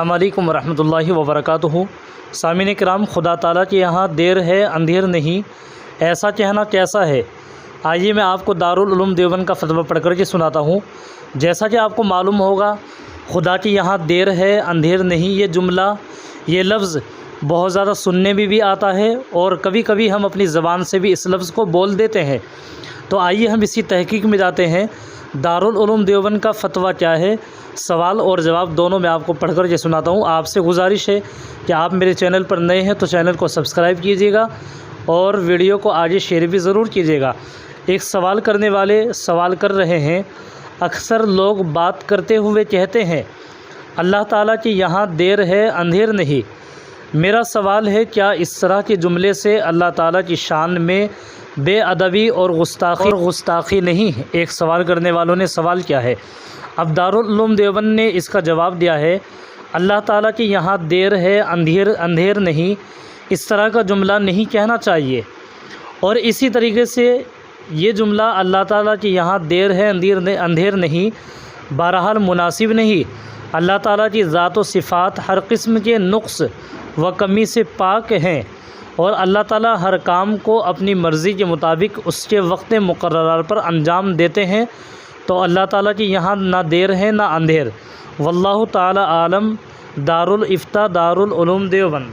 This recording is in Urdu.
السلام علیکم ورحمۃ اللہ وبرکاتہ۔ سامعین کرام، خدا تعالیٰ کے یہاں دیر ہے اندھیر نہیں، ایسا کہنا کیسا ہے؟ آئیے میں آپ کو دارالعلوم دیوبند کا فتویٰ پڑھ کر کے سناتا ہوں۔ جیسا کہ آپ کو معلوم ہوگا، خدا کے یہاں دیر ہے اندھیر نہیں، یہ جملہ، یہ لفظ بہت زیادہ سننے میں بھی آتا ہے اور کبھی کبھی ہم اپنی زبان سے بھی اس لفظ کو بول دیتے ہیں۔ تو آئیے ہم اسی تحقیق میں جاتے ہیں، دارالعلوم دیوبند کا فتویٰ کیا ہے۔ سوال اور جواب دونوں میں آپ کو پڑھ کر کے سناتا ہوں۔ آپ سے گزارش ہے کہ آپ میرے چینل پر نئے ہیں تو چینل کو سبسکرائب کیجیے گا اور ویڈیو کو آگے شیئر بھی ضرور کیجیے گا۔ ایک سوال کرنے والے سوال کر رہے ہیں، اکثر لوگ بات کرتے ہوئے کہتے ہیں اللہ تعالیٰ کے یہاں دیر ہے اندھیر نہیں۔ میرا سوال ہے، کیا اس طرح کے جملے سے اللہ تعالیٰ کی شان میں بے ادبی اور گستاخی نہیں؟ ایک سوال کرنے والوں نے سوال کیا ہے۔ اب دارالعلوم دیوبند نے اس کا جواب دیا ہے، اللہ تعالیٰ کے یہاں دیر ہے اندھیر نہیں، اس طرح کا جملہ نہیں کہنا چاہیے۔ اور اسی طریقے سے یہ جملہ اللہ تعالیٰ کے یہاں دیر ہے اندھیر نہیں بہرحال مناسب نہیں۔ اللہ تعالیٰ کی ذات و صفات ہر قسم کے نقص و کمی سے پاک ہیں اور اللہ تعالیٰ ہر کام کو اپنی مرضی کے مطابق اس کے وقت مقررہ پر انجام دیتے ہیں، تو اللہ تعالیٰ کی یہاں نہ دیر ہے نہ اندھیر۔ واللہ تعالیٰ عالم۔ دارالفتہ دارالعلوم دیوبند۔